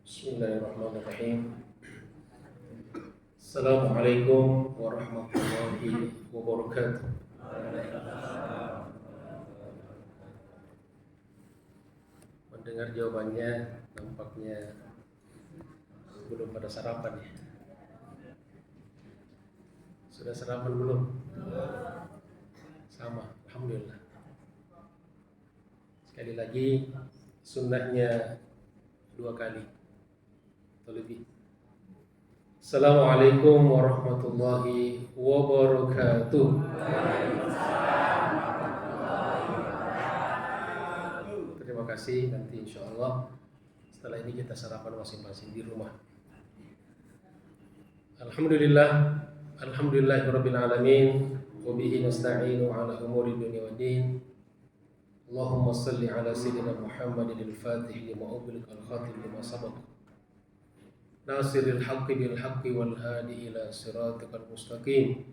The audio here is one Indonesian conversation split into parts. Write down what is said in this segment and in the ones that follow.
Bismillahirrahmanirrahim. Assalamualaikum warahmatullahi wabarakatuh. Mendengar jawabannya, nampaknya belum pada sarapan ya. Sudah sarapan belum? Sama, alhamdulillah. Sekali lagi, sunnahnya 2 kali atau lebih. Assalamualaikum warahmatullahi wabarakatuh. Terima kasih. Nanti insya Allah setelah ini kita sarapan masing-masing di rumah. Alhamdulillahirabbil alamin. Wa bihi nasta'inu ala umuri dunya waddin. Allahumma salli ala sayyidina Muhammadin al-Fatih lima ughliqa al-khatim lima sabaq. Nasiril haqqi bil haqqi wal hadi ila siratikal mustaqim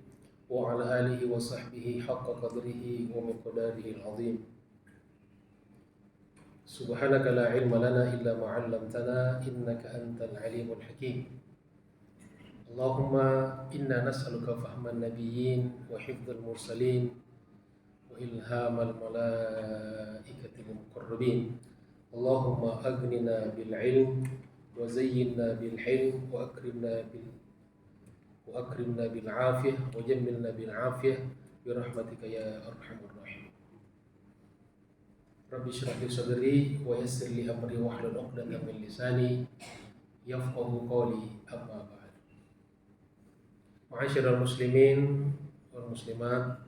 wa ala alihi wa sahbihi haqqa qadrihi wa miqdarihi al-azim. Subhanaka la ilma lana illa ma 'allamtana innaka antal alimul hakim. Allahumma inna nas'aluka fahman nabiyyin wa hifdzal mursalin wa ilhamal malaikatil muqarrabin. Allahumma aghnina bil ilm wa zayyinna bil hilm wa akrimna bil afiyah wa jammilna bil afiyah bi rahmatika ya arhamar rahim. Rabbi shrah li sadri wa yassir li amri wahlul 'uqdatam min lisani yafqahu qawli. Amma ba'd. Ma'asyiral muslimin wal muslimat,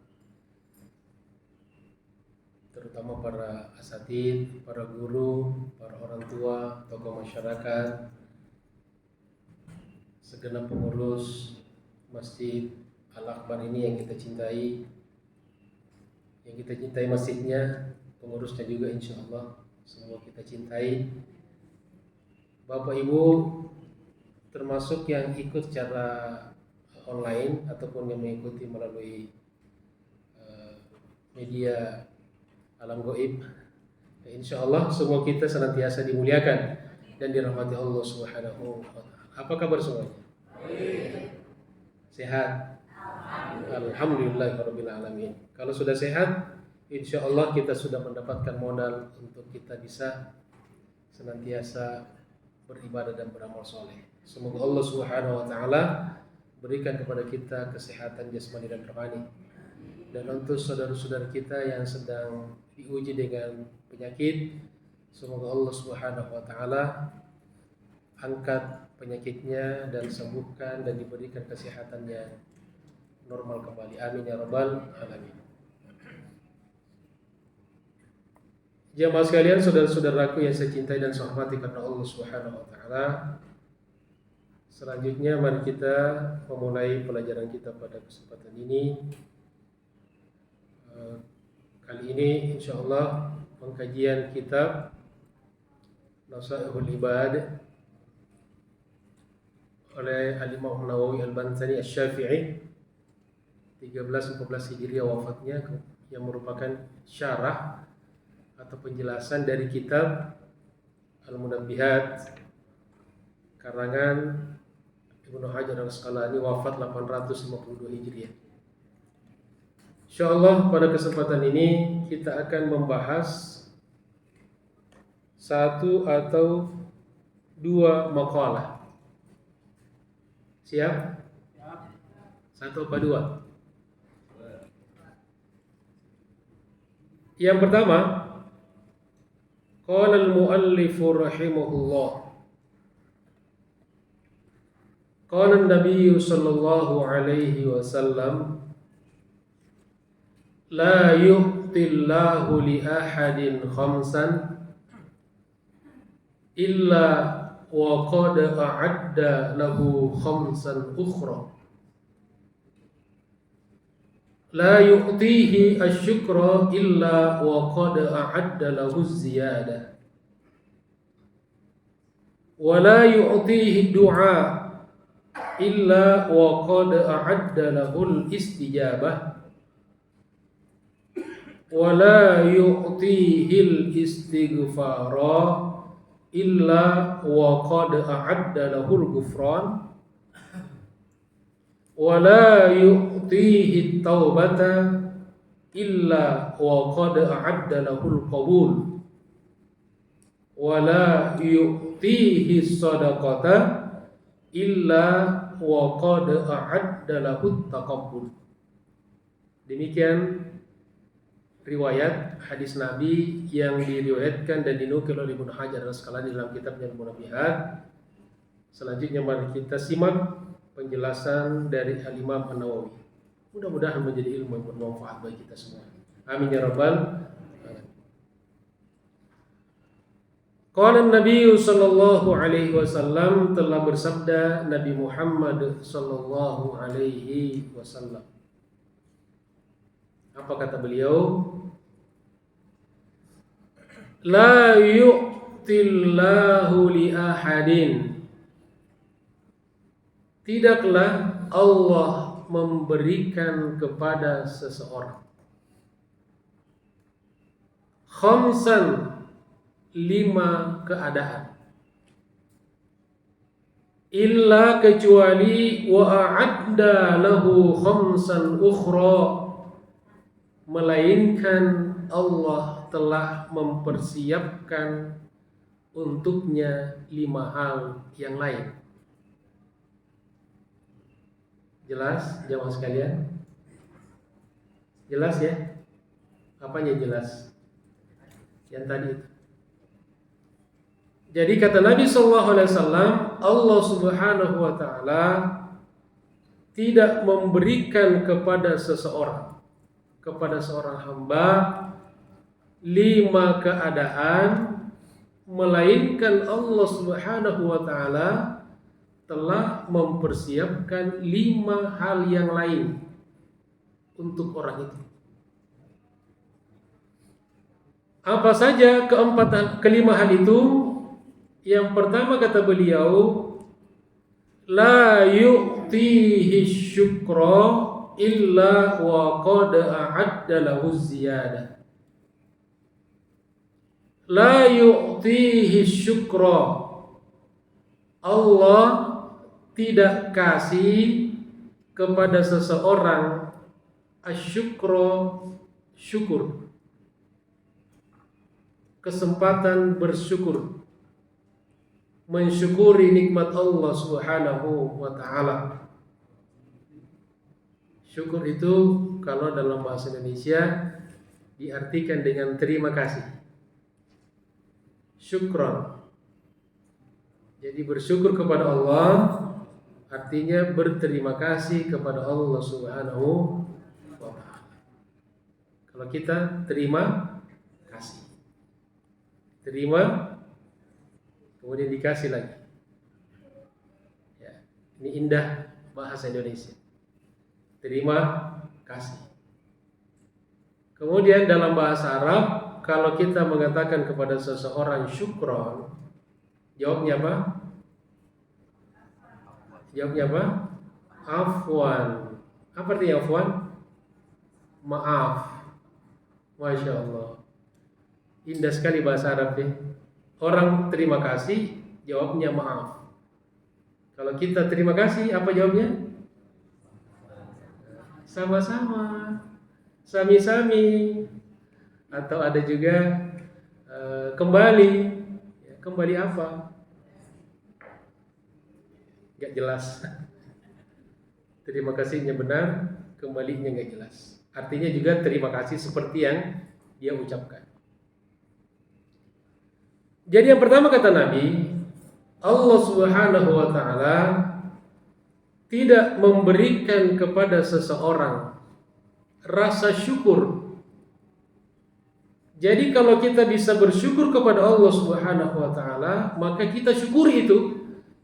terutama para asatidz, para guru, para orang tua, tokoh masyarakat, segenap pengurus Masjid Al-Akbar ini yang kita cintai, masjidnya, pengurusnya juga insya Allah semua kita cintai. Bapak Ibu, termasuk yang ikut secara online ataupun yang mengikuti melalui media alam gaib, insya Allah semua kita senantiasa dimuliakan dan dirahmati Allah Subhanahu wa Ta'ala. Apa kabar semuanya? Sehat? Alhamdulillahirabbil alamin. Kalau sudah sehat, insya Allah kita sudah mendapatkan modal untuk kita bisa senantiasa beribadah dan beramal soleh. Semoga Allah Subhanahu wa Ta'ala berikan kepada kita kesehatan jasmani dan rohani. Dan untuk saudara-saudara kita yang sedang diuji dengan penyakit, semoga Allah Subhanahu wa Ta'ala angkat penyakitnya dan sembuhkan dan diberikan kesehatan yang normal kembali. Amin ya rabbal alamin. Jemaah sekalian, saudara-saudaraku yang saya cintai dan saya hormati karena Allah Subhanahu wa Ta'ala, selanjutnya mari kita memulai pelajaran kita pada kesempatan ini. Kali ini insyaallah pengkajian kitab Nasaihul Ibad oleh Al-Imam Nawawi Al-Bantani Asy-Syafi'i 1314 Hijriah wafatnya, yang merupakan syarah atau penjelasan dari kitab Al-Munabbihat karangan Ibnu Hajar Al-Asqalani, wafat 852 Hijriah. Insyaallah pada kesempatan ini kita akan membahas satu atau dua maqalah. Siap? Satu apa dua? Yang pertama, qala al-muallif rahimahullah, qala an-nabiy sallallahu alaihi wasallam, la yu'tillahu li ahadin khamsan illa wa qad a'adda lahu khamsan ukhra. La yu'tihi asy-syukra illa wa qad a'adda lahu az-ziyadah. Wa la yu'tihi ad-du'a illa wa qad a'adda lahu al-istijabah. Wa la yu'tihi al-istighfara illa wa qad a'adda lahul ghufran wa la yu'tihi taubata illa wa qad a'adda lahul qabul wa la yu'tihi sadaqata illa wa qad a'adda lahut taqabbul. Demikian riwayat hadis Nabi yang diriwayatkan dan dinukil oleh Ibnu Hajar Al-Asqalani dalam kitabnya Al-Munabihat. Selanjutnya mari kita simak penjelasan dari Al-Imam An-Nawawi. Mudah-mudahan menjadi ilmu yang bermanfaat bagi kita semua. Amin ya rabbal alamin. Qala Nabi sallallahu alaihi wasallam, telah bersabda Nabi Muhammad sallallahu alaihi wasallam. Apa kata beliau? La yu'tillahu li ahadin. Tidaklah Allah memberikan kepada seseorang khamsan, 5 keadaan, illa kecuali wa a'adda lahu khamsan ukhra, melainkan Allah telah mempersiapkan untuknya 5 hal yang lain. Jelas jamaah sekalian? Jelas ya? Apanya jelas? Yang tadi itu. Jadi kata Nabi SAW, Allah Subhanahu wa Ta'ala tidak memberikan kepada seseorang, kepada seorang hamba 5 keadaan, melainkan Allah Subhanahu wa Ta'ala telah mempersiapkan 5 hal yang lain untuk orang itu. Apa saja kelima hal itu? Yang pertama kata beliau, la yu'tihi syukra illa wa qad a'adda lahu ziyadah. La yu'tihi syukra, Allah tidak kasih kepada seseorang asyukra, syukur, kesempatan bersyukur, mensyukuri nikmat Allah Subhanahu wa Ta'ala. Syukur itu kalau dalam bahasa Indonesia diartikan dengan terima kasih. Syukron. Jadi bersyukur kepada Allah artinya berterima kasih kepada Allah Subhanahu wa Ta'ala. Kalau kita terima kasih, terima kemudian dikasih lagi. Ya, ini indah bahasa Indonesia. Terima kasih. Kemudian dalam bahasa Arab, kalau kita mengatakan kepada seseorang syukron, jawabnya apa? Jawabnya apa? Afwan. Apa artinya afwan? Maaf. Masya Allah. Indah sekali bahasa Arab ya. Orang terima kasih, jawabnya maaf. Kalau kita terima kasih, apa jawabnya? Sama-sama, sami-sami. Atau ada juga kembali. Kembali apa? Gak jelas. Terima kasihnya benar, kembalinya gak jelas. Artinya juga terima kasih seperti yang dia ucapkan. Jadi yang pertama kata Nabi, Allah Subhanahu wa Ta'ala tidak memberikan kepada seseorang rasa syukur. Jadi kalau kita bisa bersyukur kepada Allah Subhanahu wa Ta'ala, maka kita syukuri itu.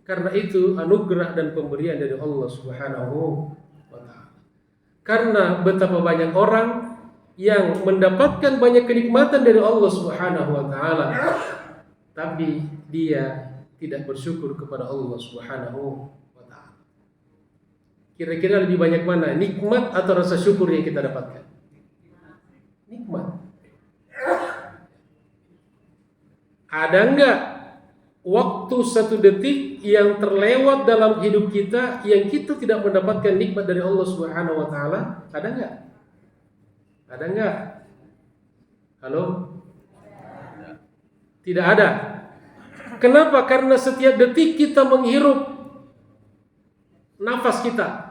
Karena itu anugerah dan pemberian dari Allah Subhanahu wa Ta'ala. Karena betapa banyak orang yang mendapatkan banyak kenikmatan dari Allah Subhanahu wa Ta'ala, tapi dia tidak bersyukur kepada Allah Subhanahu wa Ta'ala. Kira-kira lebih banyak mana, nikmat atau rasa syukur yang kita dapatkan? Nikmat. Ada enggak waktu 1 detik yang terlewat dalam hidup kita yang kita tidak mendapatkan nikmat dari Allah Subhanahu wa taala? Ada enggak? Ada enggak? Halo? Tidak ada. Kenapa? Karena setiap detik kita menghirup nafas kita.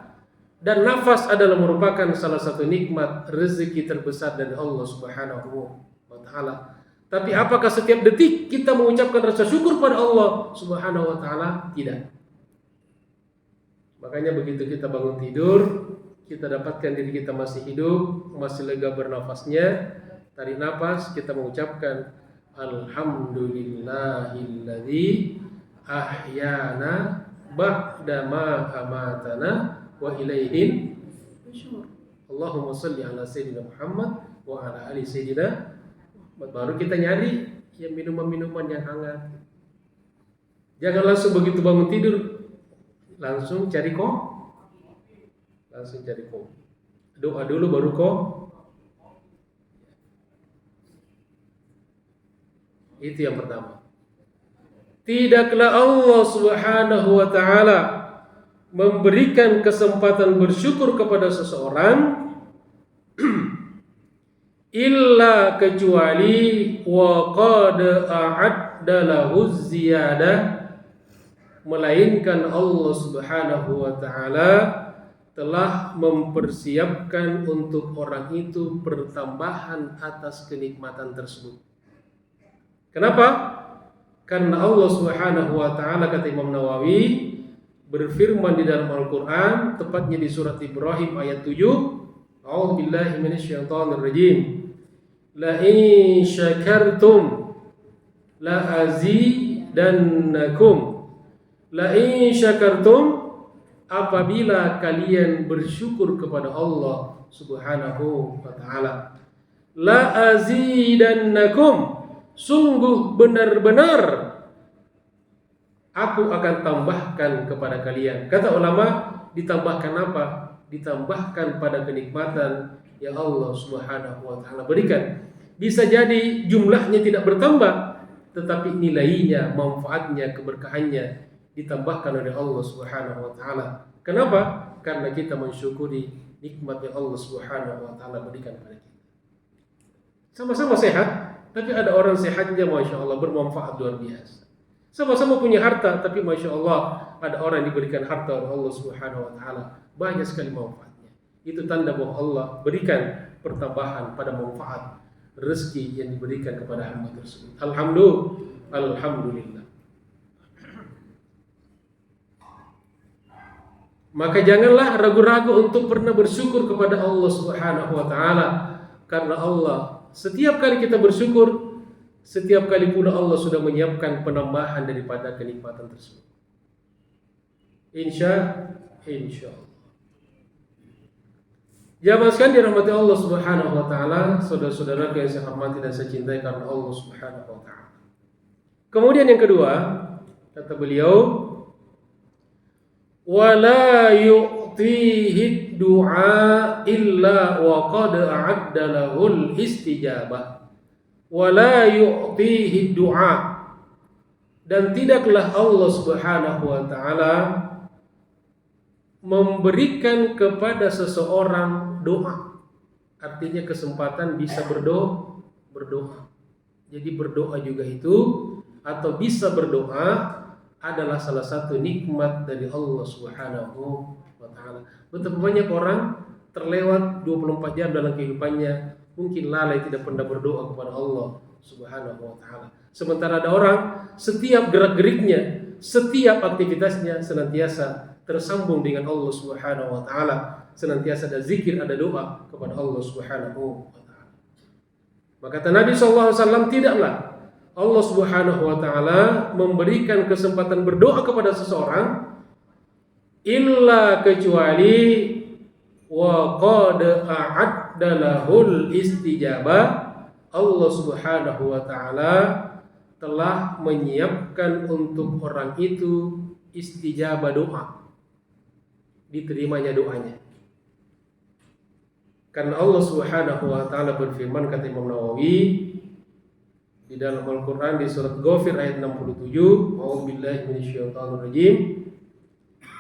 Dan nafas adalah merupakan salah satu nikmat rezeki terbesar dari Allah Subhanahu wa taala. Tapi apakah setiap detik kita mengucapkan rasa syukur pada Allah Subhanahu wa taala? Tidak. Makanya begitu kita bangun tidur, kita dapatkan diri kita masih hidup, masih lega bernafasnya, tarik nafas, kita mengucapkan alhamdulillahilladzi ahyana ba'da ma amatana wa ilaihin nusyur. Allahumma shalli ala sayyidina Muhammad wa ala ali sayyidina. Baru kita nyari yang minuman-minuman yang hangat. Jangan langsung begitu bangun tidur langsung cari kopi. Doa dulu baru Itu yang pertama. Tidaklah Allah Subhanahu wa taala memberikan kesempatan bersyukur kepada seseorang illa kecuali wa qad a'adda lahu ziyadah, melainkan Allah Subhanahu wa taala telah mempersiapkan untuk orang itu pertambahan atas kenikmatan tersebut. Kenapa? Karena Allah Subhanahu wa taala, kata Imam Nawawi, berfirman di dalam Al-Qur'an, tepatnya di surat Ibrahim ayat 7, A'udzu billahi minasyaitonir rajim. La in syakartum la azidannakum. La in syakartum, apabila kalian bersyukur kepada Allah Subhanahu wa taala, la azidannakum, sungguh benar-benar aku akan tambahkan kepada kalian. Kata ulama, ditambahkan apa? Ditambahkan pada kenikmatan yang Allah Subhanahu wa taala berikan. Bisa jadi jumlahnya tidak bertambah, tetapi nilainya, manfaatnya, keberkahannya ditambahkan oleh Allah Subhanahu wa taala. Kenapa? Karena kita mensyukuri nikmat yang Allah Subhanahu wa taala berikan kepada kita. Sama-sama sehat, tapi ada orang sehatnya Masya Allah bermanfaat luar biasa. Sama-sama punya harta, tapi Masya Allah ada orang yang diberikan harta oleh Allah Subhanahu wa taala banyak sekali manfaatnya. Itu tanda bahwa Allah berikan pertambahan pada manfaat rezeki yang diberikan kepada hamba tersebut. Alhamdulillah. Maka janganlah ragu-ragu untuk pernah bersyukur kepada Allah Subhanahu wa taala, karena Allah setiap kali kita bersyukur, setiap kali pula Allah sudah menyiapkan penambahan daripada kenikmatan tersebut. Insya Allah. Jamaah sekalian dirahmati Allah Subhanahu wa taala, saudara-saudara yang saya hormati dan saya cintai karena Allah Subhanahu wa taala. Kemudian yang kedua, kata beliau, wala yu'tihi du'a illa wa qad a'adda lahul istijabah. Wala yu'tihi du'a, dan tidaklah Allah Subhanahu wa taala memberikan kepada seseorang doa. Artinya kesempatan bisa berdoa. Jadi berdoa juga itu, atau bisa berdoa adalah salah satu nikmat dari Allah Subhanahu wa taala. Betapa banyak orang terlewat 24 jam dalam kehidupannya mungkin lalai tidak pernah berdoa kepada Allah Subhanahu wa taala. Sementara ada orang setiap gerak-geriknya, setiap aktivitasnya senantiasa tersambung dengan Allah Subhanahu wa taala, senantiasa ada zikir, ada doa kepada Allah Subhanahu wa taala. Maka kata Nabi sallallahu alaihi wasallam, tidaklah Allah Subhanahu wa taala memberikan kesempatan berdoa kepada seseorang illa kecuali wa qad a'adda lahul istijabah. Allah Subhanahu wa taala telah menyiapkan untuk orang itu istijabah doa, diterimanya doanya. Karena Allah Subhanahu wa taala berfirman, kata Imam Nawawi, di dalam Al-Quran di surat Ghafir ayat 67. A'udzubillahi minasyaitonirrajim.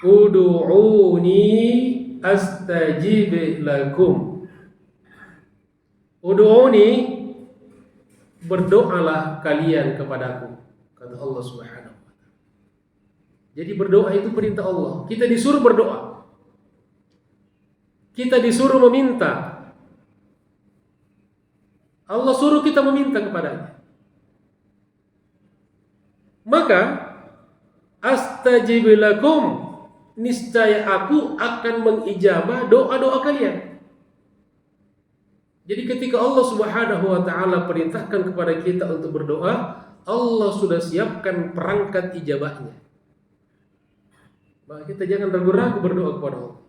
Ud'uuni astajib lakum. Ud'uuni, berdoalah kalian kepadaku, kata Allah Subhanahu wa taala. Jadi berdoa itu perintah Allah. Kita disuruh berdoa. Kita disuruh meminta. Allah suruh kita meminta kepadanya. Maka astajib lakum, niscaya aku akan mengijabah doa-doa kalian. Jadi ketika Allah Subhanahu wa taala perintahkan kepada kita untuk berdoa, Allah sudah siapkan perangkat ijabahnya. Maka kita jangan ragu-ragu berdoa kepada Allah.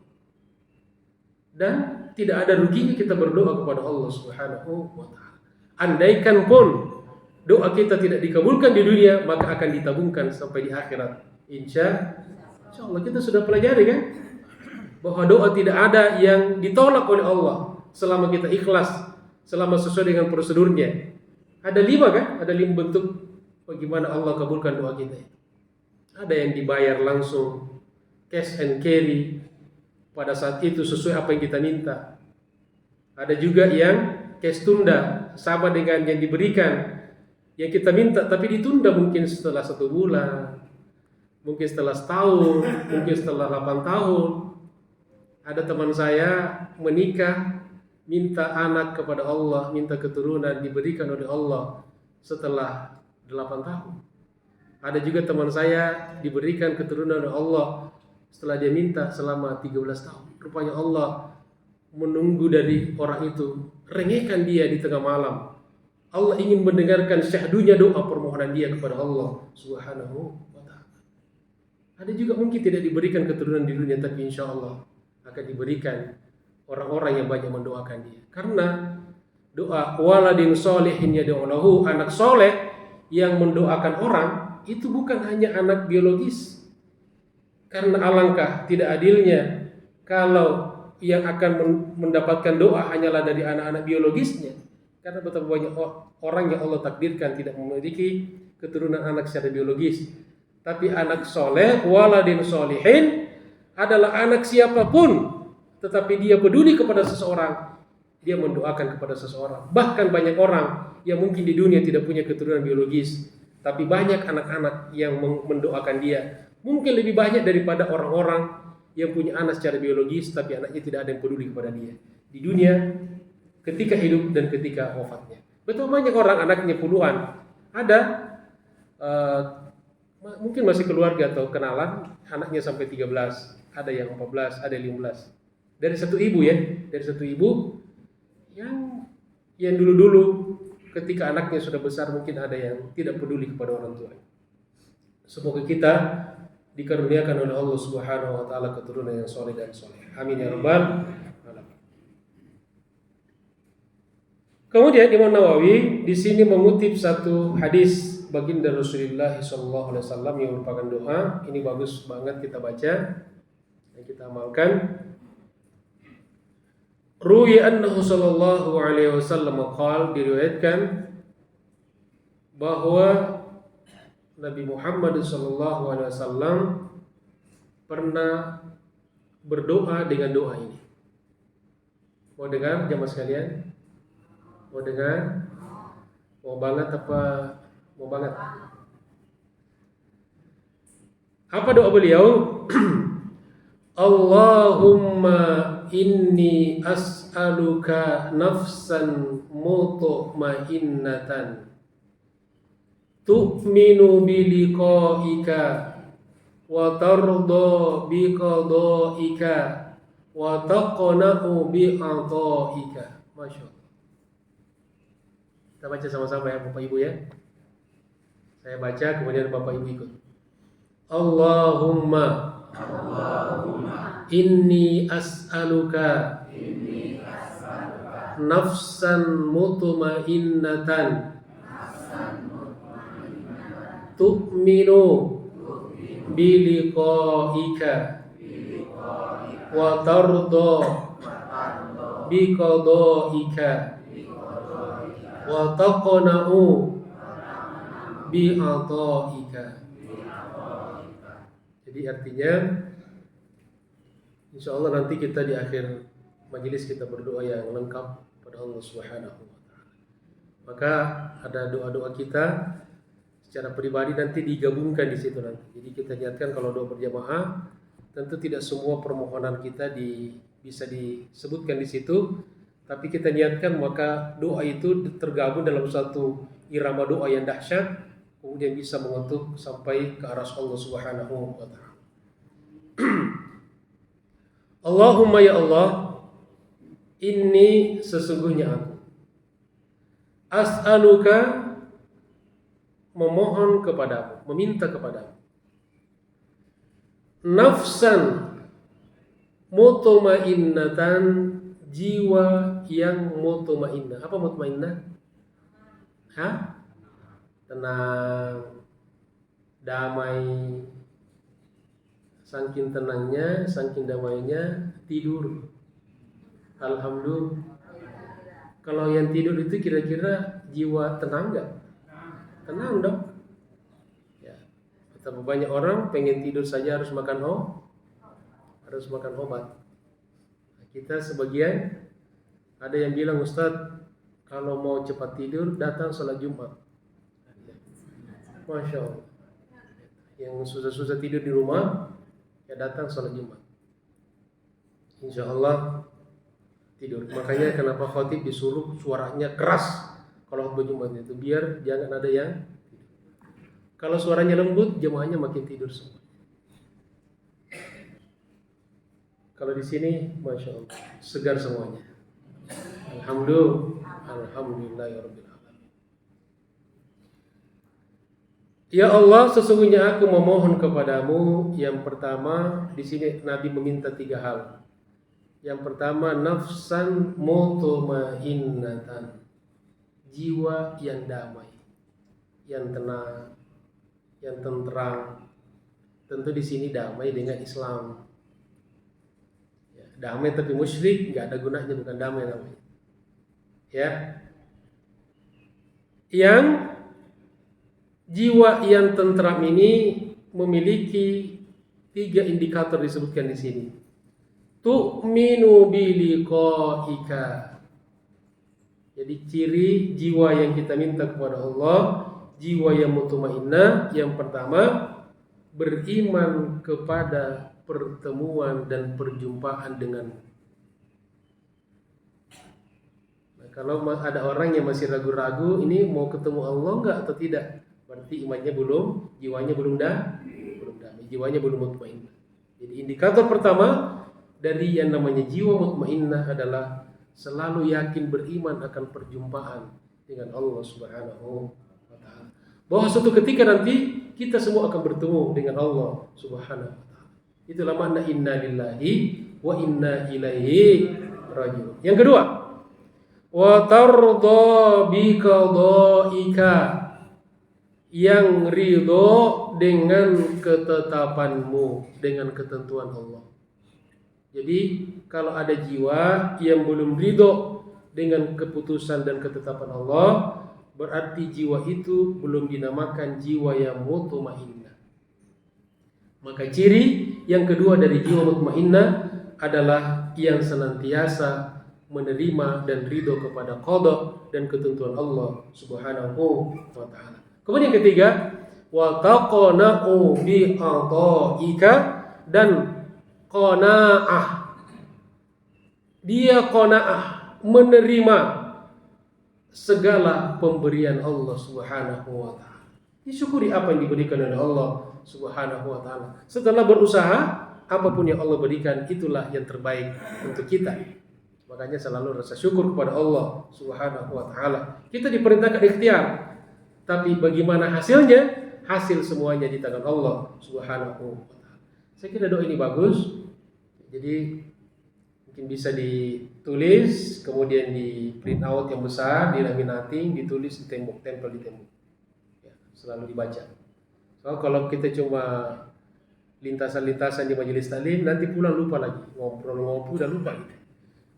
Dan tidak ada ruginya kita berdoa kepada Allah Subhanahu wa taala. Andaikan pun doa kita tidak dikabulkan di dunia, maka akan ditabungkan sampai di akhirat. Insya Allah kita sudah pelajari kan, bahwa doa tidak ada yang ditolak oleh Allah selama kita ikhlas, selama sesuai dengan prosedurnya. Ada 5 kan? Ada 5 bentuk bagaimana Allah kabulkan doa kita. Ada yang dibayar langsung, cash and carry, pada saat itu sesuai apa yang kita minta. Ada juga yang cash tunda, sama dengan yang diberikan, yang kita minta tapi ditunda mungkin setelah 1 bulan, mungkin setelah setahun, mungkin setelah 8 tahun. Ada teman saya menikah, minta anak kepada Allah, minta keturunan diberikan oleh Allah setelah 8 tahun. Ada juga teman saya diberikan keturunan oleh Allah setelah dia minta selama 13 tahun. Rupanya Allah menunggu dari orang itu, rengekkan dia di tengah malam. Allah ingin mendengarkan syahdunya doa permohonan dia kepada Allah Subhanahu wa ta'ala. Ada juga mungkin tidak diberikan keturunan di dunia, tapi insya Allah akan diberikan orang-orang yang banyak mendoakan dia. Karena doa waladin sholihin yad'u lahu, anak soleh yang mendoakan orang, itu bukan hanya anak biologis. Karena alangkah tidak adilnya kalau yang akan mendapatkan doa hanyalah dari anak-anak biologisnya. Karena betapa banyak orang yang Allah takdirkan tidak memiliki keturunan anak secara biologis. Tapi anak soleh, waladin sholihin, adalah anak siapapun, tetapi dia peduli kepada seseorang, dia mendoakan kepada seseorang. Bahkan banyak orang yang mungkin di dunia tidak punya keturunan biologis, tapi banyak anak-anak yang mendoakan dia. Mungkin lebih banyak daripada orang-orang yang punya anak secara biologis, tapi anaknya tidak ada yang peduli kepada dia di dunia, ketika hidup dan ketika wafatnya. Betul, banyak orang anaknya puluhan, ada mungkin masih keluarga atau kenalan, anaknya sampai 13, ada yang 14, ada yang 15. Dari satu ibu ya, dari satu ibu yang dulu-dulu ketika anaknya sudah besar mungkin ada yang tidak peduli kepada orang tua. Semoga kita dikaruniakan oleh Allah Subhanahu wa taala keturunan yang soleh dan soleh. Amin ya rabbal alamin. Kemudian Imam Nawawi di sini mengutip satu hadis baginda Rasulullah sallallahu alaihi wasallam yang merupakan doa. Ini bagus banget kita baca dan kita amalkan. Ruwi annahu sallallahu alaihi wasallam qala, diriwayatkan bahwa Nabi Muhammad sallallahu alaihi wasallam pernah berdoa dengan doa ini. Mau dengar jamaah sekalian? Mau dengar? Mau banget apa mau banget? Apa doa beliau? Allahumma inni as'aluka nafsan mutma'innatan tu'minu biliqa'ika wa tarda biqada'ika wa taqna'u bi'ata'ika. Masya Allah. Kita baca sama-sama ya Bapak Ibu ya. Saya baca kemudian Bapak Ibu ikut. Allahumma inni as'aluka nafsan mutma'innatan tu'minu biliqa'ika wa tarda biqada'ika wa taqna'u bi'ataika. Jadi artinya insya Allah nanti kita di akhir majelis kita berdoa yang lengkap pada Allah Subhanahu wa taala. Maka ada doa-doa kita secara pribadi nanti digabungkan di situ nanti. Jadi kita niatkan kalau doa berjamaah, tentu tidak semua permohonan kita bisa disebutkan di situ, tapi kita niatkan maka doa itu tergabung dalam satu irama doa yang dahsyat, kemudian bisa mengetuk sampai ke arsy Allah Subhanahu wa taala. Allahumma ya Allah, inni sesungguhnya aku as'aluka memohon kepadamu, meminta kepadamu, nafsan mutmainnatan, jiwa yang mutmainnah. Apa mutmainnah? Tenang, damai. Saking tenangnya, saking damainya tidur. Alhamdulillah. Kalau yang tidur itu kira-kira jiwa tenang nggak? Tenang dong. Ya. Betapa banyak orang pengen tidur saja harus makan obat. Kita sebagian ada yang bilang, Ustadz, kalau mau cepat tidur datang sholat Jumat. Masya Allah. Yang susah-susah tidur di rumah, ya datang sholat Jumat. Insya Allah tidur. Makanya kenapa khotib disuruh suaranya keras kalau khutbah Jumat itu, biar jangan ada yang tidur. Kalau suaranya lembut, jemaahnya makin tidur semua. Kalau di sini, masya Allah, segar semuanya. Alhamdulillahirabbil alamin. Ya Allah, sesungguhnya aku memohon kepadamu. Yang pertama, di sini Nabi meminta 3 hal. Yang pertama, nafsan mutmainnatan, jiwa yang damai, yang tenang, yang tenteram. Tentu di sini damai dengan Islam. Ya, damai tapi musyrik nggak ada gunanya, bukan damai namanya. Ya, yang jiwa yang tenteram ini memiliki 3 indikator disebutkan di sini. Tu'minu biliqa'ika. Jadi ciri jiwa yang kita minta kepada Allah, jiwa yang mutmainnah, yang pertama beriman kepada pertemuan dan perjumpaan denganmu. Nah, kalau ada orang yang masih ragu-ragu ini mau ketemu Allah enggak atau tidak, berarti imannya belum, jiwanya belum damai, jiwanya belum mutmainnah. Jadi indikator pertama dari yang namanya jiwa mutmainnah adalah selalu yakin beriman akan perjumpaan dengan Allah Subhanahu wa taala. Bahwa suatu ketika nanti kita semua akan bertemu dengan Allah Subhanahu wa taala. Itulah makna inna lillahi wa inna ilaihi raji'un. Yang kedua, wa tardha bi qadaika, yang ridho dengan ketetapanmu, dengan ketentuan Allah. Jadi kalau ada jiwa yang belum ridho dengan keputusan dan ketetapan Allah, berarti jiwa itu belum dinamakan jiwa yang mutmainnah. Maka ciri yang kedua dari jiwa mutmainnah adalah yang senantiasa menerima dan ridho kepada qada dan ketentuan Allah Subhanahu wa taala. Kemudian yang ketiga, wa taqna'u bi ataika, dan qanaah. Dia qanaah, menerima segala pemberian Allah Subhanahu wa taala. Disyukuri apa yang diberikan oleh Allah Subhanahu wa taala. Setelah berusaha, apapun yang Allah berikan itulah yang terbaik untuk kita. Makanya selalu rasa syukur kepada Allah Subhanahu wa taala. Kita diperintahkan ikhtiar, tapi bagaimana hasilnya? Hasil semuanya di tangan Allah Subhanahu wa taala. Saya kira doa ini bagus. Jadi mungkin bisa ditulis, kemudian di print out yang besar, di laminating, ditulis di tembok, tempel di tembok. Ya, selalu dibaca. So, kalau kita cuma lintasan-lintasan di majelis taklim, nanti pulang lupa lagi, ngobrol-ngobrol udah lupa gitu.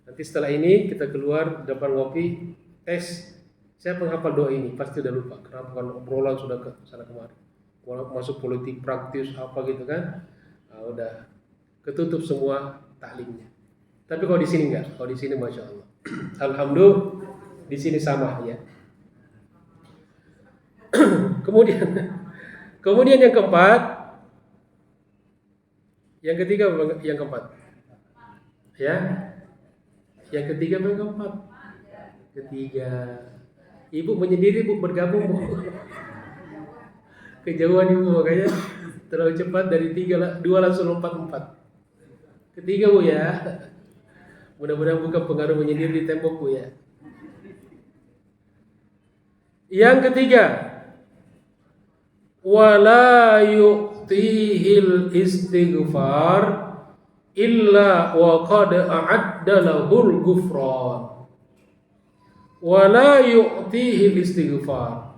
Nanti setelah ini kita keluar depan ngopi, tes Siapa yang hafal doa ini pasti udah lupa. Kenapa? Kalau obrolan sudah ke sana kemari. Kalau masuk politik praktis apa gitu kan, udah ketutup semua taklimnya. Tapi kalau di sini enggak. Kalau di sini masya Allah. Alhamdulillah di sini sama ya. Kemudian yang keempat, yang ketiga, yang keempat. Ya. Yang ketiga yang keempat. Ketiga. Ibu menyendiri, Bu, bergabung, Bu. Kejauhan Ibu makanya terlalu cepat dari 2 langsung lompat 4. Ketiga, Bu ya. Mudah-mudahan bukan pengaruh menyendiri di tembok, Bu ya. Yang ketiga, wala yu'tihil istighfar illa wa qad a'adda lahul ghufran. Wala yu'tihil istighfar.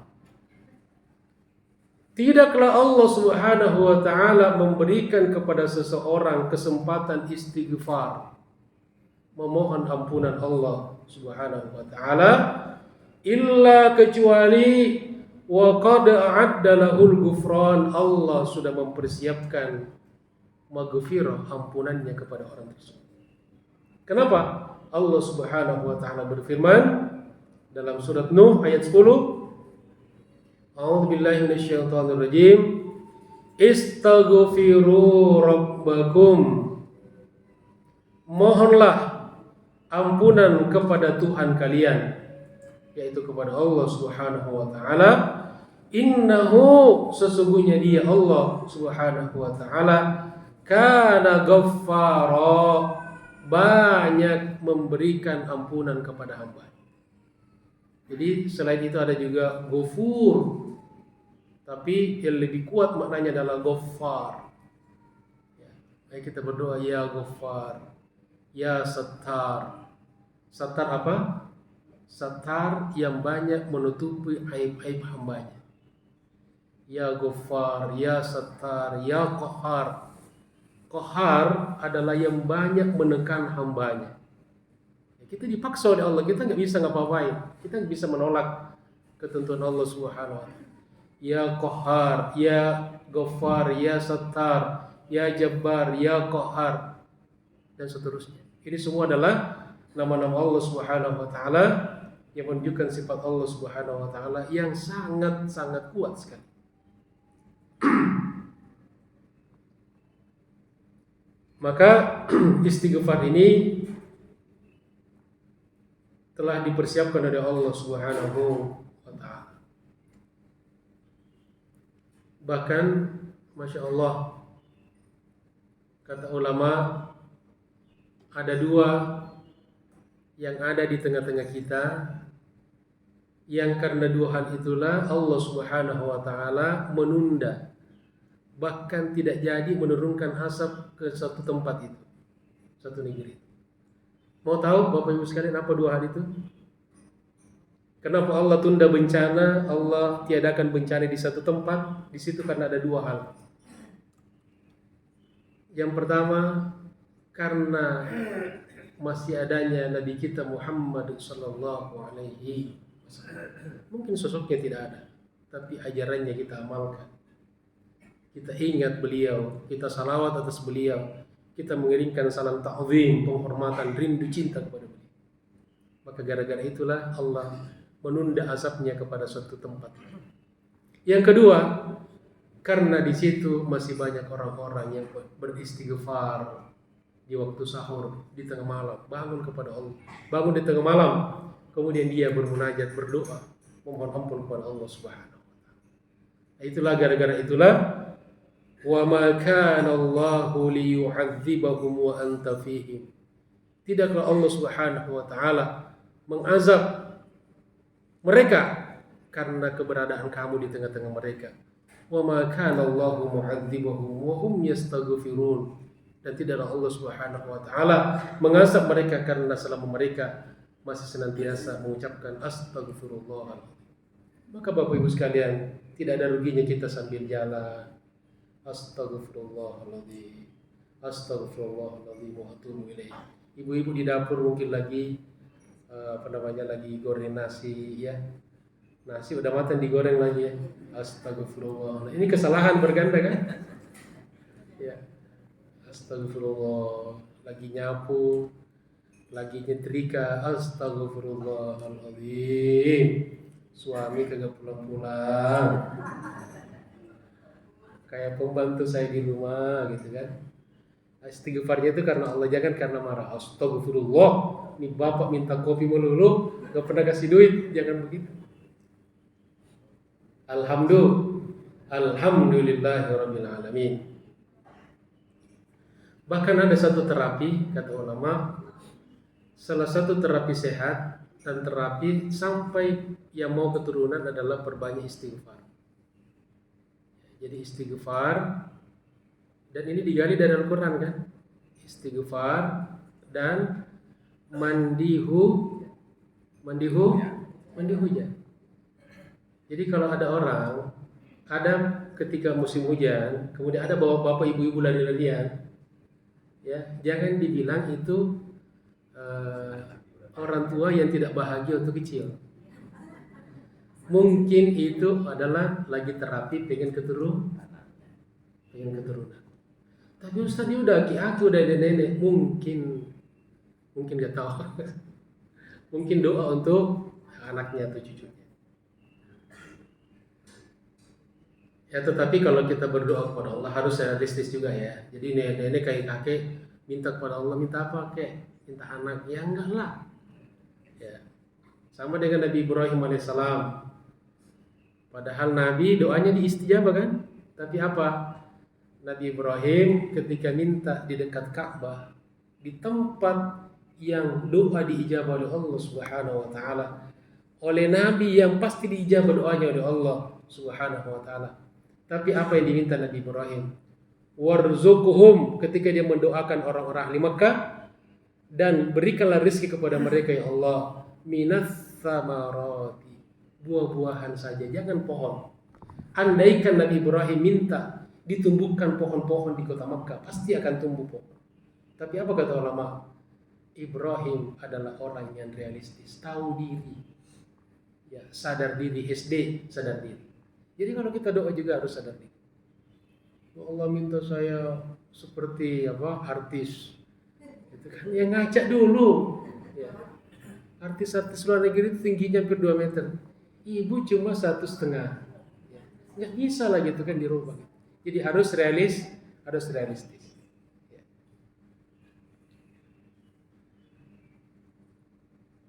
Tidaklah Allah Subhanahu wa taala memberikan kepada seseorang kesempatan istighfar, memohon ampunan Allah Subhanahu wa taala, illa kecuali wa qad a'adda lahul ghufran, Allah sudah mempersiapkan maghfirah, ampunannya kepada orang tersebut. Kenapa? Allah Subhanahu wa taala berfirman dalam surat Nuh ayat 10, A'udzu billahi minasyaitonir rajim. Istaghfiru rabbakum. Mohonlah ampunan kepada Tuhan kalian, yaitu kepada Allah Subhanahu wa taala. Innahu, sesungguhnya Dia Allah Subhanahu wa taala, kana ghaffara, banyak memberikan ampunan kepada hamba. Jadi selain itu ada juga Ghafur, tapi yang lebih kuat maknanya adalah Ghaffar. Mari kita berdoa, ya Ghaffar, ya Sattar. Sattar apa? Sattar yang banyak menutupi aib-aib hambanya. Ya Ghaffar, ya Sattar, ya Qahar. Qahar adalah yang banyak menekan hambanya. Kita dipaksa oleh Allah, kita nggak bisa ngapa-ngapain, kita nggak bisa menolak ketentuan Allah Subhanahu wa taala. Ya Qahar, ya Ghaffar, ya Sattar, ya Jabbar, ya Qahar, dan seterusnya. Ini semua adalah nama-nama Allah Subhanahu wa taala yang menunjukkan sifat Allah Subhanahu wa taala yang sangat-sangat kuat sekali. Maka istighfar ini telah dipersiapkan oleh Allah Subhanahu wa taala. Bahkan Masya Allah, kata ulama, ada 2 yang ada di tengah-tengah kita, yang karena 2 hal itulah Allah Subhanahu wa taala menunda, bahkan tidak jadi menurunkan asap ke satu tempat itu, satu negeri. Mau tahu Bapak Ibu sekalian apa 2 hal itu? Kenapa Allah tunda bencana, Allah tiadakan bencana di satu tempat? Di situ karena ada 2 hal. Yang pertama, karena masih adanya Nabi kita Muhammad sallallahu alaihi wasallam. Mungkin sosoknya tidak ada, tapi ajarannya kita amalkan. Kita ingat beliau, kita salawat atas beliau, kita mengirimkan salam ta'zim, penghormatan, rindu cinta kepada beliau. Maka gara-gara itulah Allah menunda azabnya kepada suatu tempat. Yang kedua, karena di situ masih banyak orang-orang yang beristighfar di waktu sahur, di tengah malam, bangun kepada Allah, bangun di tengah malam, kemudian dia bermunajat, berdoa, memohon ampun kepada Allah Subhanahu wa taala. Itulah gara-gara itulah wa ma kana Allahu liyu'adzibahum wa anta fihim. Tidaklah Allah Subhanahu wa taala mengazab mereka karena keberadaan kamu di tengah-tengah mereka. Wa ma kana Allahu mu'adzibahum wa hum yastaghfirun. Dan tidaklah Allah Subhanahu wa taala mengazab mereka karena selama mereka masih senantiasa mengucapkan astagfirullah. Maka Bapak Ibu sekalian, tidak ada ruginya kita sambil jalan astagfirullahaladzim, astagfirullahaladzim wa atubu ilaih. Ibu-ibu di dapur mungkin lagi lagi goreng nasi ya, Nasi udah matang digoreng lagi ya. Astagfirullah. Nah, ini kesalahan berganda kan? Ya. Astagfirullah. Lagi nyapu, lagi nyetrika. Astagfirullahaladzim. Suami kagak pulang-pulang. Kayak pembantu saya di rumah gitu kan. Istighfarnya itu karena Allah, jangan karena marah. Astagfirullah. Nih bapak minta kopi melulu, gak pernah kasih duit. Jangan begitu. Alhamdulillahirabbil alamin. Bahkan ada satu terapi, kata ulama, salah satu terapi sehat dan terapi sampai yang mau keturunan adalah perbanyak istighfar. Jadi istighfar, dan ini digali dari Al-Quran kan, istighfar dan mandi hujan. Jadi kalau ada orang, ada ketika musim hujan, kemudian ada bapak-bapak ibu-ibu lari-larian, ya jangan dibilang itu orang tua yang tidak bahagia waktu kecil. Mungkin itu adalah lagi terapi pengen keturunan. Tapi Ustaz dia udah aki-aki, udah nenek, mungkin nggak tahu. Mungkin doa untuk anaknya atau cucunya. Ya tetapi kalau kita berdoa kepada Allah harus realistis juga ya. Jadi nenek kakek minta kepada Allah, minta apa kek? Minta anak, ya enggak lah. Ya. Sama dengan Nabi Ibrahim alaihissalam. Padahal Nabi doanya diistijabah kan? Tapi apa? Nabi Ibrahim ketika minta di dekat Ka'bah, di tempat yang doa diijabah oleh Allah Subhanahu wa taala, oleh Nabi yang pasti diijabah doanya oleh Allah Subhanahu wa taala. Tapi apa yang diminta Nabi Ibrahim? Warzuqhum, ketika dia mendoakan orang-orang ahli Makkah, dan berikanlah rezeki kepada mereka ya Allah, minas samarati, buah-buahan saja, jangan pohon. Andaikan Nabi Ibrahim minta ditumbuhkan pohon-pohon di kota Makkah, pasti akan tumbuh pohon. Tapi apa kata ulama? Ibrahim adalah orang yang realistis, tahu diri, ya, sadar diri, SD sadar diri. Jadi kalau kita doa juga harus sadar diri. Ya Allah minta saya seperti artis, itu kan yang ngajak dulu. Ya. Artis-artis luar negeri itu tingginya hampir 2 meter. Ibu cuma 1,5. Ya. Nggak bisa lah gitu kan dirubah. Jadi harus realistis. Ya.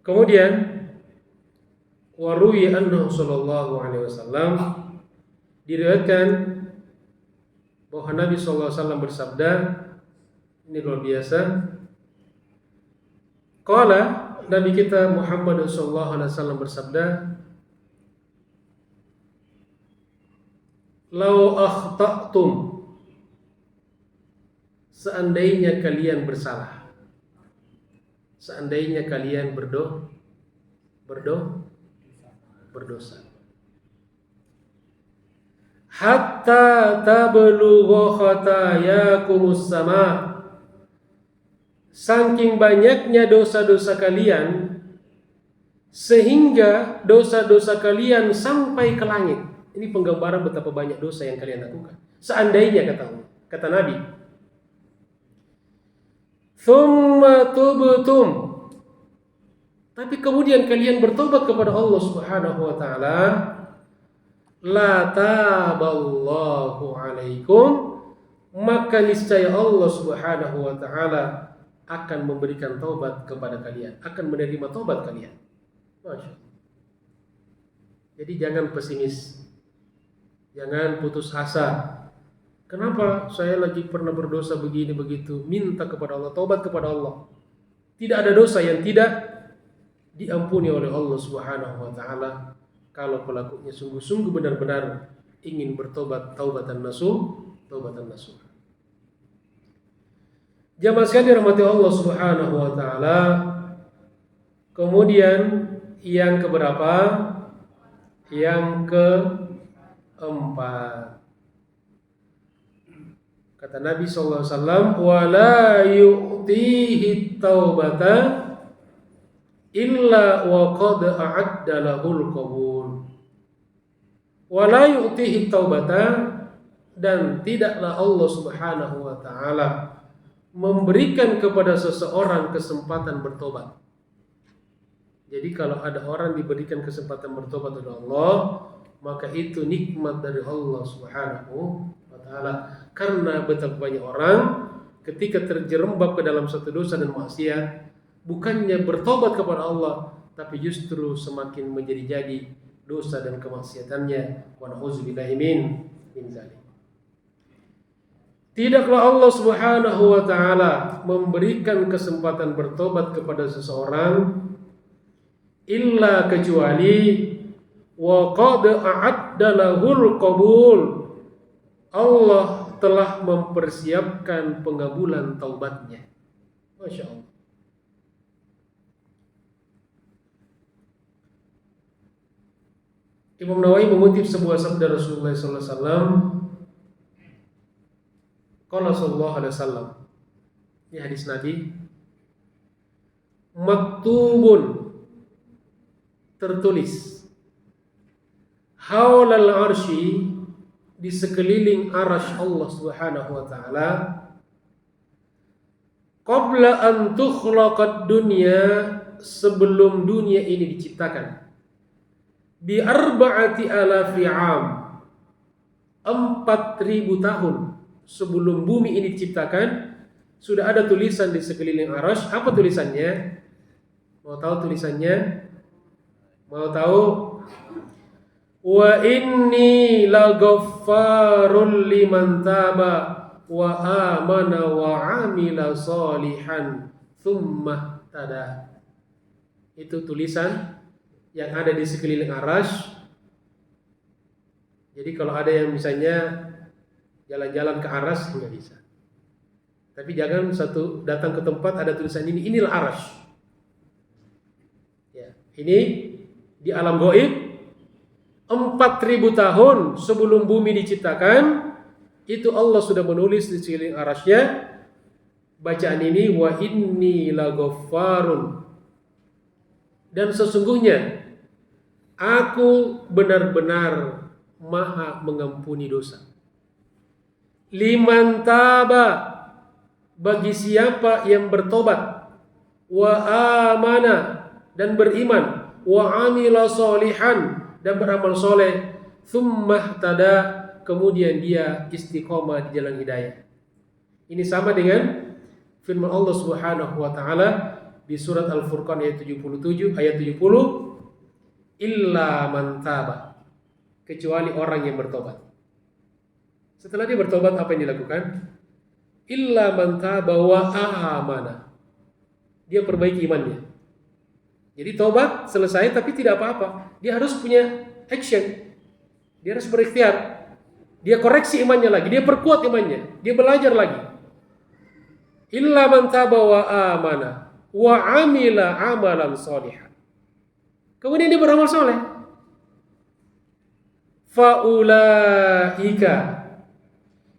Kemudian waruwi annahu sallallahu alaihi wasallam, diriwayatkan bahwa Nabi sallallahu alaihi wasallam bersabda, ini luar biasa. Qala, Nabi kita Muhammad sallallahu alaihi wasallam bersabda, "Lau akhta'tum," seandainya kalian bersalah, seandainya kalian berdosa, hatta tablugha khatayakumus sama, saking banyaknya dosa-dosa kalian sehingga dosa-dosa kalian sampai ke langit. Ini penggambaran betapa banyak dosa yang kalian lakukan. Seandainya kata Nabi, thumma tubtum, tapi kemudian kalian bertobat kepada Allah Subhanahu wa taala, la taballahu alaikum, maka niscaya Allah Subhanahu wa taala akan memberikan taubat kepada kalian, akan menerima taubat kalian. Masya Allah. Jadi jangan pesimis, jangan putus asa. Kenapa saya lagi pernah berdosa begini begitu? Minta kepada Allah, taubat kepada Allah. Tidak ada dosa yang tidak diampuni oleh Allah Subhanahu wa taala kalau pelakunya sungguh-sungguh benar-benar ingin bertobat, taubatan nasuh. Jamaah sekalian dirahmati Allah Subhanahu wa taala. Kemudian yang keberapa? Yang keempat. Kata Nabi sallallahu alaihi wasallam, "Wala yu'tihi taubata illa wa qad a'adda lahul qabul." wa la yu'tihi taubata, dan tidaklah Allah Subhanahu wa taala memberikan kepada seseorang kesempatan bertobat. Jadi kalau ada orang diberikan kesempatan bertobat oleh Allah, maka itu nikmat dari Allah Subhanahu wa taala. Karena betapa banyak orang ketika terjerembab ke dalam satu dosa dan maksiat, bukannya bertobat kepada Allah, tapi justru semakin menjadi-jadi dosa dan kemaksiatannya. Wa na'udzubillahi min dzalik. Tidaklah Allah Subhanahu wa taala memberikan kesempatan bertobat kepada seseorang illa kecuali wa qad a'adda lahul qabul. Allah telah mempersiapkan pengabulan taubatnya. Masya Allah. Imam Nawawi mengutip sebuah sabda Rasulullah sallallahu alaihi wasallam. Qala sallallahu alaihi wasallam. Ini hadis Nabi. Maktubun, tertulis, haulal arsy, di sekeliling arasy Allah Subhanahu wa taala, qabla an tukhlaqad dunya, sebelum dunia ini diciptakan, bi arba'ati alafi am, 4.000 tahun sebelum bumi ini diciptakan, sudah ada tulisan di sekeliling arasy. Apa tulisannya? Mau tahu tulisannya? Mau tahu? Wa inni laghaffarul liman taba wa amana wa amila salihan tsumma tada. Itu tulisan yang ada di sekeliling arasy. Jadi kalau ada yang misalnya jalan-jalan ke arasy nggak bisa. Tapi jangan satu datang ke tempat ada tulisan ini, inilah arasy. Ya, ini di alam gaib 4.000 tahun sebelum bumi diciptakan, itu Allah sudah menulis di sekeliling arasy-Nya bacaan ini, wa inni laghaffarun, dan sesungguhnya aku benar-benar maha mengampuni dosa. Liman taba, bagi siapa yang bertobat, wa amana, dan beriman, wa amila solihan, dan beramal soleh, tsumma tada, kemudian dia istiqomah di jalan hidayah. Ini sama dengan firman Allah Subhanahu wa taala di surat Al-Furqan ayat 77, ayat 70, illa man taba, kecuali orang yang bertobat. Setelah dia bertobat, apa yang dilakukan? Illa man taba wa amana, dia perbaiki imannya. Jadi tobat selesai tapi tidak apa-apa, dia harus punya action, dia harus berikhtiar, dia koreksi imannya lagi, dia perkuat imannya, dia belajar lagi. Illa man taba wa amana wa amila amalan sholihan, kemudian dia beramal soleh. Faulaika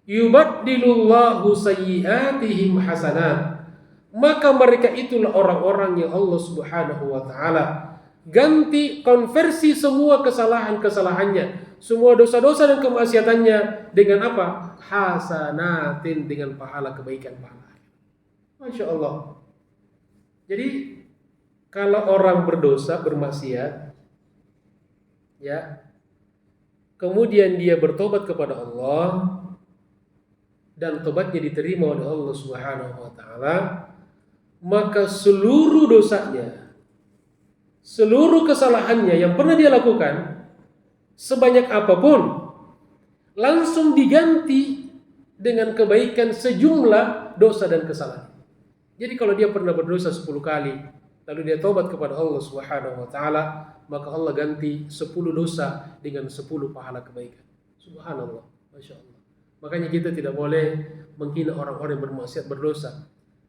yubaddilullahu sayyi'atihim hasanat, maka mereka itulah orang-orang yang Allah Subhanahu wa taala ganti, konversi semua kesalahan-kesalahannya, semua dosa-dosa dan kemaksiatannya dengan apa? Hasanatin, dengan pahala kebaikan-pahala. Masya Allah. Jadi kalau orang berdosa, bermaksiat, ya, kemudian dia bertobat kepada Allah dan tobatnya diterima oleh Allah Subhanahu wa taala, maka seluruh dosanya, seluruh kesalahannya yang pernah dia lakukan, sebanyak apapun, langsung diganti dengan kebaikan sejumlah dosa dan kesalahan. Jadi kalau dia pernah berdosa 10 kali, lalu dia tobat kepada Allah Subhanahu wa taala, maka Allah ganti 10 dosa dengan 10 pahala kebaikan. Subhanallah, Masya Allah. Makanya kita tidak boleh menghina orang-orang yang bermaksiat, berdosa,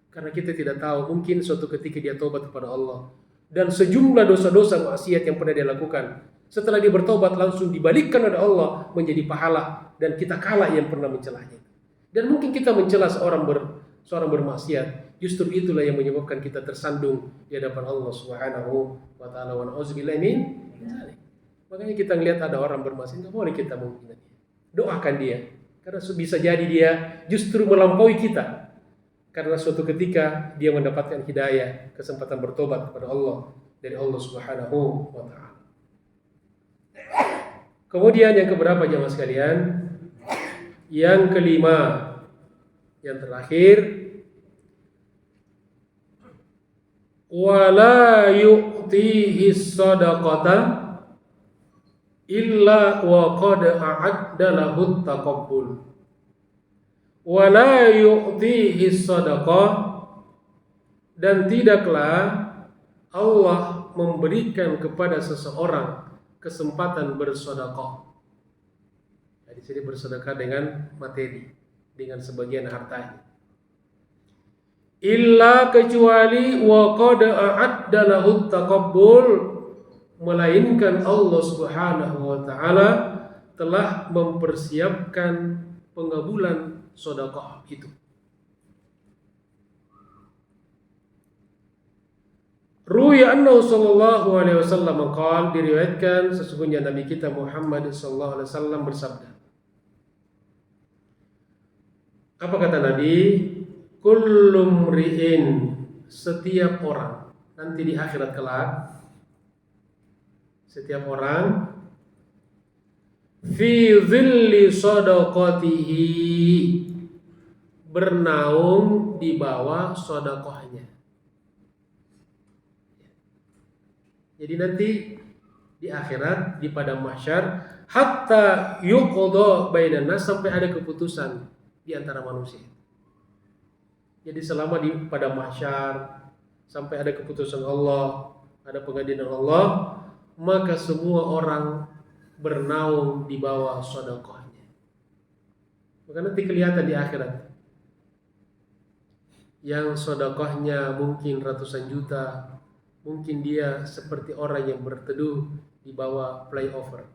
karena kita tidak tahu, mungkin suatu ketika dia tobat kepada Allah dan sejumlah dosa-dosa maksiat yang pernah dia lakukan, setelah dia bertobat langsung dibalikkan oleh Allah menjadi pahala, dan kita kalah yang pernah mencelanya. Dan mungkin kita mencela seorang bermaksiat, justru itulah yang menyebabkan kita tersandung di hadapan Allah Subhanahu wa taala. Wa na'udzubillahi min dzalik. Makanya kita ngelihat ada orang bermaksiat, nggak boleh kita menghina dia. Doakan dia, karena bisa jadi dia justru melampaui kita. Karena suatu ketika dia mendapatkan hidayah, kesempatan bertobat kepada Allah dari Allah Subhanahu wa taala. Kemudian yang keberapa jemaah sekalian? Yang kelima, yang terakhir, wala yu'tihi shadaqata illa wa qad a'adda lahu taqabbul. Wala yu'tihi shadaqah, dan tidaklah Allah memberikan kepada seseorang kesempatan bersedekah. Di sini bersedekah dengan materi, dengan sebagian hartanya. Illa, kecuali wa qad a'adda lahu taqabbul, melainkan Allah Subhanahu wa taala telah mempersiapkan pengabulan sedekah itu. Ruya annahu sallallahu alaihi wasallam qala, diriwayatkan sesungguhnya Nabi kita Muhammad sallallahu alaihi wasallam bersabda. Apa kata Nabi? Kullu mri'in, setiap orang nanti di akhirat kelak, setiap orang fi dhilli sadaqatihi, bernaung di bawah sedekahnya. Jadi nanti di akhirat, di padang mahsyar, hatta yuqda bainan nas, sampai ada keputusan di antara manusia. Jadi selama di padang mahsyar sampai ada keputusan Allah, ada pengadilan Allah, maka semua orang bernaung di bawah sedekahnya. Maka nanti kelihatan di akhirat, yang sedekahnya mungkin ratusan juta, mungkin dia seperti orang yang berteduh di bawah flyover.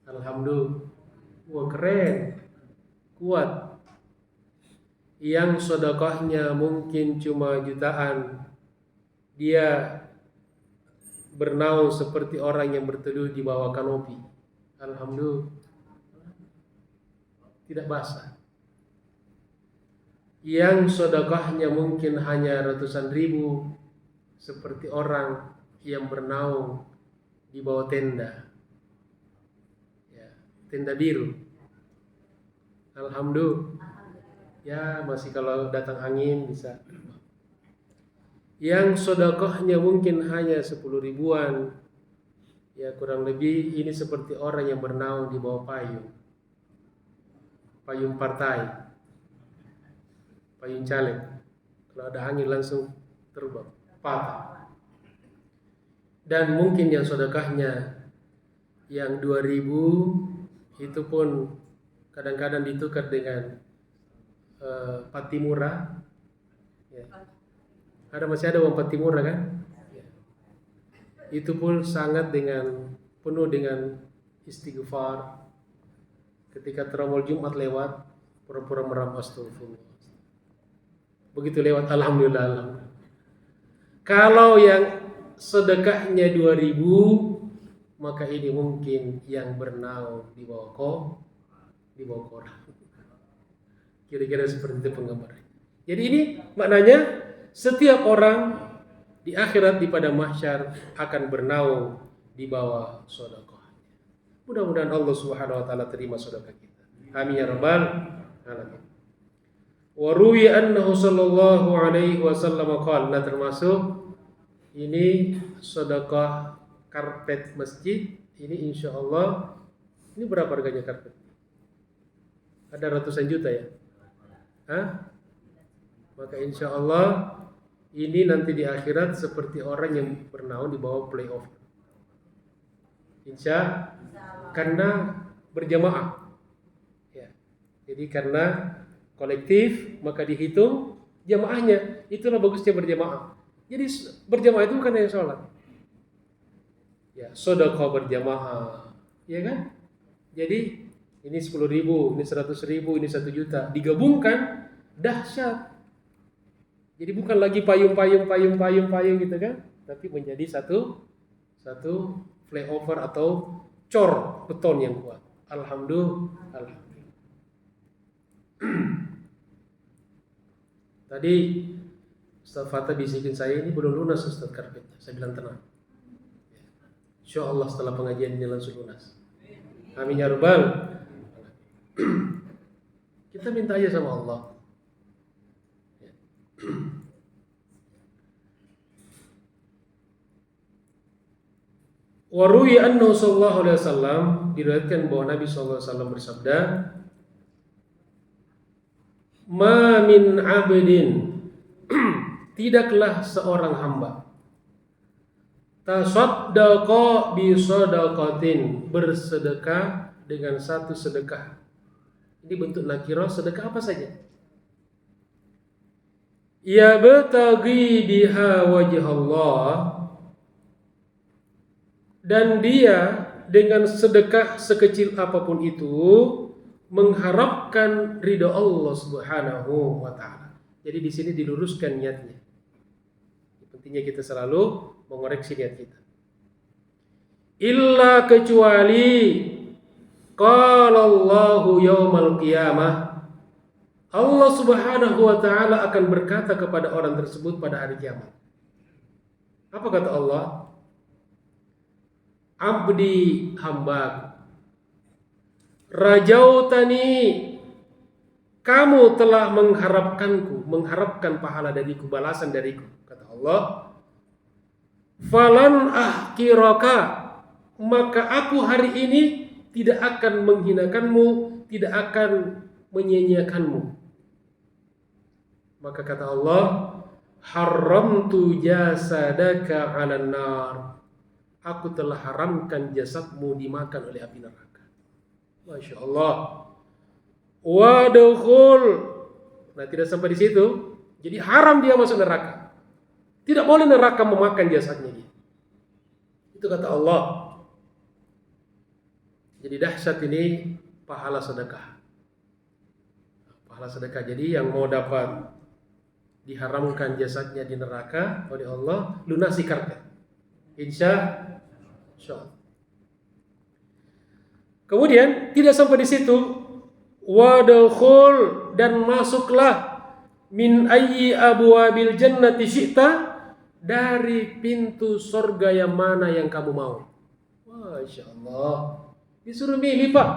Alhamdulillah, wah keren, kuat. Yang sedekahnya mungkin cuma jutaan, dia bernaung seperti orang yang berteduh di bawah kanopi. Alhamdulillah, tidak basah. Yang sedekahnya mungkin hanya ratusan ribu, seperti orang yang bernaung di bawah tenda, ya, tenda biru. Alhamdulillah, ya masih kalau datang angin bisa. Yang sedekahnya mungkin hanya 10 ribuan, ya kurang lebih ini seperti orang yang bernaung di bawah payung partai, payung caleg. Kalau ada angin langsung terbang, patah. Dan mungkin yang sedekahnya yang 2.000 itu pun kadang-kadang ditukar dengan patimura, ya. Masih ada uang patimura kan? Ya. Itu pun sangat penuh dengan istighfar. Ketika terawih Jumat lewat, pura-pura meram astagfirullah. Begitu lewat, alhamdulillah. Kalau yang sedekahnya 2.000, maka ini mungkin yang bernaung di bawah koran. Kira-kira seperti itu penggambarannya. Jadi ini maknanya setiap orang di akhirat, di padang mahsyar akan bernaung di bawah sedekah. Mudah-mudahan Allah Subhanahu wa taala terima sedekah kita. Amin ya rabbal alamin. Wa ruwi annahu sallallahu alaihi wasallam qala, nah termasuk ini sedekah karpet masjid ini, insyaallah ini berapa harganya karpet? Ada ratusan juta ya? Maka insya Allah ini nanti di akhirat seperti orang yang bernaung di bawah flyover. Karena berjamaah. Ya. Jadi karena kolektif maka dihitung jamaahnya. Itulah bagusnya berjamaah. Jadi berjamaah itu bukan hanya sholat. Ya, sedekah berjamaah, ya kan? Jadi ini 10.000, ini 100.000, ini 1 juta, digabungkan dahsyat. Jadi bukan lagi payung gitu kan, tapi menjadi satu flyover atau cor beton yang kuat. Alhamdulillah. Tadi Ustaz Fatah bisikin saya, ini belum lunas Ustaz karpetnya. Saya bilang tenang. Insya Allah setelah pengajian ini langsung lunas. Amin ya rabbal. Kita minta aja sama Allah. Wa ruwi annahu sallallahu alaihi wasallam, diriwayatkan bahwa Nabi sallallahu alaihi wasallam bersabda, "Ma min 'abdin" tidaklah seorang hamba tasaddaqa bi shadaqatin, bersedekah dengan satu sedekah. Ini bentuk nakirah, sedekah apa saja. Ya bataghi biha wajh Allah, dan dia dengan sedekah sekecil apapun itu mengharapkan ridha Allah Subhanahu wa taala. Jadi di sini diluruskan niatnya. Pentingnya kita selalu mengoreksi niat kita. Illa kecuali qala Allahu yaumal qiyamah, Allah Subhanahu wa taala akan berkata kepada orang tersebut pada hari kiamat. Apa kata Allah? Abdi hamba, rajautani, kamu telah mengharapkanku, mengharapkan pahala dariku, balasan dariku. Kata Allah, falan ahkiraka, maka aku hari ini tidak akan menghinakanmu, tidak akan menyia-nyiakanmu. Maka kata Allah, haramtu jasadaka 'alan nar, aku telah haramkan jasadmu dimakan oleh api neraka. Masya Allah. Wadkhul, nah tidak sampai di situ, jadi haram dia masuk neraka. Tidak boleh neraka memakan jasadnya dia. Itu kata Allah. Jadi dahsyat ini pahala sedekah. Pahala sedekah. Jadi yang mau dapat diharamkan jasadnya di neraka oleh Allah, lunasi karpet. Insya Allah. Kemudian tidak sampai di situ, wadkhul, dan masuklah min ayyi abwabil jannati syi'ta, dari pintu surga yang mana yang kamu mau. Masya Allah. Disuruh milih Pak.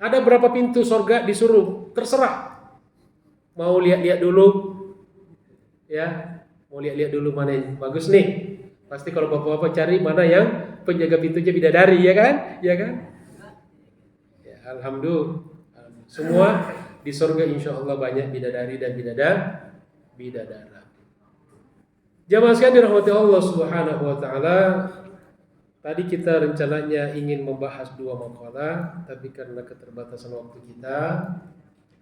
Ada berapa pintu surga, disuruh terserah. Mau lihat-lihat dulu, ya. Mau lihat-lihat dulu mana yang bagus nih. Pasti kalau bapak-bapak cari mana yang penjaga pintunya bidadari, ya kan? Ya kan? Ya, alhamdulillah. Semua di surga insya Allah banyak bidadari dan bidadara. Jamaah sekalian dirahmati Allah Subhanahu wa taala. Tadi kita rencananya ingin membahas 2 maqalah, tapi karena keterbatasan waktu kita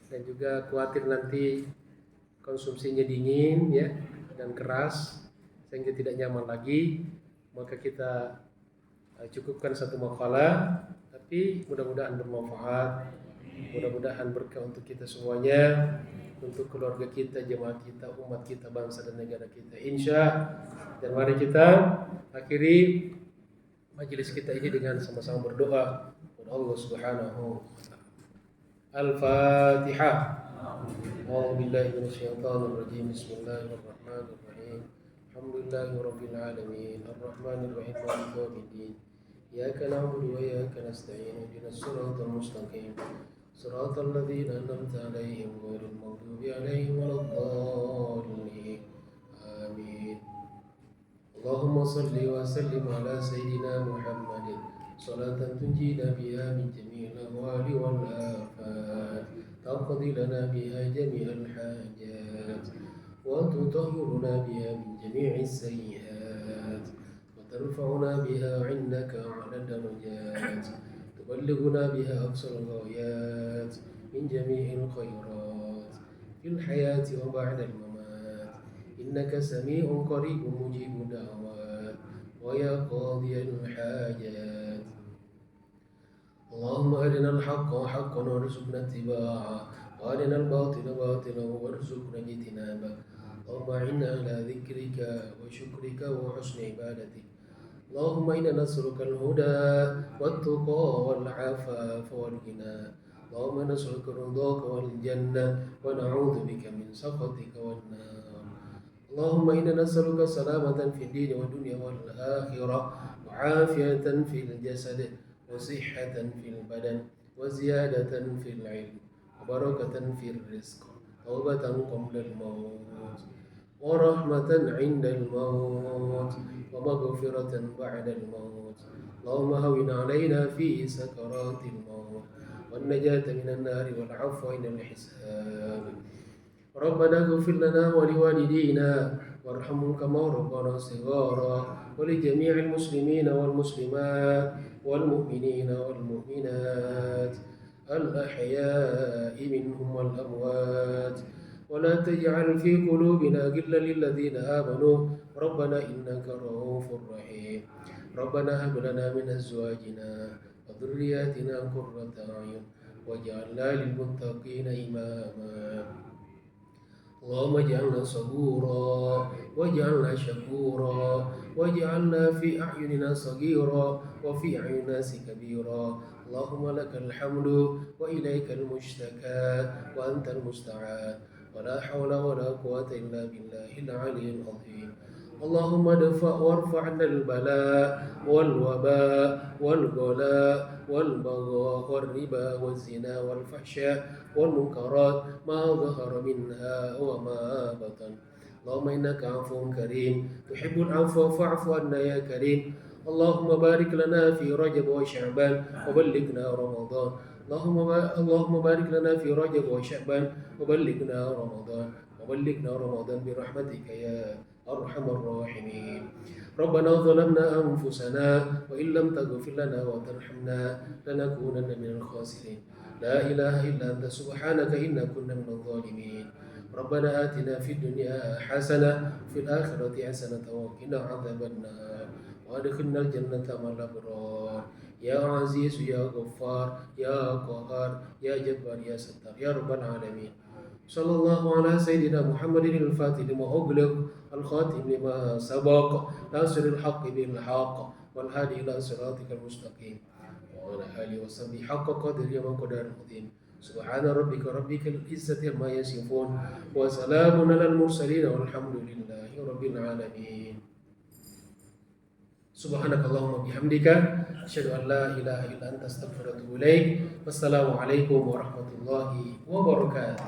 dan juga khawatir nanti konsumsinya dingin ya dan keras sehingga tidak nyaman lagi, maka kita cukupkan 1 maqalah, tapi mudah-mudahan bermanfaat, mudah-mudahan berkah untuk kita semuanya, untuk keluarga kita, jemaah kita, umat kita, bangsa dan negara kita, insya. Dan mari kita akhiri majelis kita ini dengan sama-sama berdoa kepada Allah Subhanahu wa taala. Al-Fatihah. A'udzu billahi minasyaitonir rajim. Bismillahirrahmanirrahim. Alhamdulillahirabbil alamin. Arrahmanir rahim. Maliki yaumiddin. Iyyaka na'budu wa iyyaka nasta'in. Ihdinas siratal mustaqim. Siratal ladzina an'amta 'alaihim ghairil maghdubi 'alaihim waladdallin. Amin. Allahumma salli wa sallim ala sayyidina Muhammadin salatan tunjina biha min jami'il ahwali wal afat, taqdi lana biha jami'al hajat, wa tutahhiruna biha min jami'is sayyi'at, wa tarfa'una biha 'indaka 'ala darajat, tuballighuna biha aqsal ghayat min jami'il khairat fil hayati wa ba'da al-mamat. إنك سميع قريب مجيب الدعوات ويا قاضي الحاجات. اللهم أرنا الحق حقا وارزقنا اتباعه وأرنا الباطل باطلا وارزقنا اجتنابه. اللهم أعنا على ذكرك وشكرك وحسن عبادتك. اللهم إنا نسألك الهدى والتقى والعفاف والغنى. اللهم نسألك رضاك والجنة ونعوذ بك من سخطك والنار. اللهم إنا نسألك سلامة في الدين والدنيا والآخرة وعافية في الجسد وصحة في البدن وزيادة في العلم وبركة في الرزق توبة قبل الموت ورحمة عند الموت ومغفرة بعد الموت. اللهم هون علينا في سكرات الموت والنجاة من النار والعفو عند الحساب. ربنا اغفر لنا ولوالدينا وارحمهم كما ربنا صغارا ولجميع المسلمين والمسلمات والمؤمنين والمؤمنات الأحياء منهم والأموات. ولا تجعل في قلوبنا غلا للذين آمنوا ربنا إنك رؤوف رحيم. ربنا هب لنا من أزواجنا وذرياتنا قرة أعين واجعلنا للمتقين إماما. اللهم اجعلنا صبورا واجعلنا شكورا واجعلنا في أعيننا صغيرا وفي أعين الناس كبيرا. اللهم لك الحمد وإليك المشتكى وأنت المستعان ولا حول ولا قوة إلا بالله العلي العظيم. اللهم ادفع وارفع عنا البلاء والوباء والغلاء والبغاء والربا والزنا والفحشاء والمنكرات ما ظهر منها وما بطن. اللهم إنك عفو كريم تحب العفو فاعف عنا يا كريم. اللهم بارك لنا في رجب وشعبان وبلغنا رمضان. اللهم بارك لنا في رجب وشعبان وبلغنا رمضان برحمتك يا أرحم الراحمين. ربنا ظلمنا أنفسنا وإن لم تغفر لنا وترحمنا لنكونن من الخاسرين. لا إله إلا أنت سبحانك إنا كنا من الظالمين. ربنا آتنا في الدنيا حسنة وفي الآخرة حسنة وقنا عذاب النار وادخلنا الجنة مع الأبرار. يا عزيز يا غفار يا قهار يا جبار يا ستار يا رب العالمين. صلى الله على سيدنا محمد الفاتح لما أغلق الخاتم لما سبق ناصر الحق بالحق والهادي إلى صراطك المستقيم وعلى آله وصحبه حق قدر يوم قدر العظيم. سبحان ربك العزة عما يصفون وسلام على المرسلين والحمد لله رب العالمين. سبحانك اللهم وبحمدك أشهد أن لا إله إلا أنت أستغفرك وأتوب إليك. والسلام عليكم ورحمة الله وبركاته.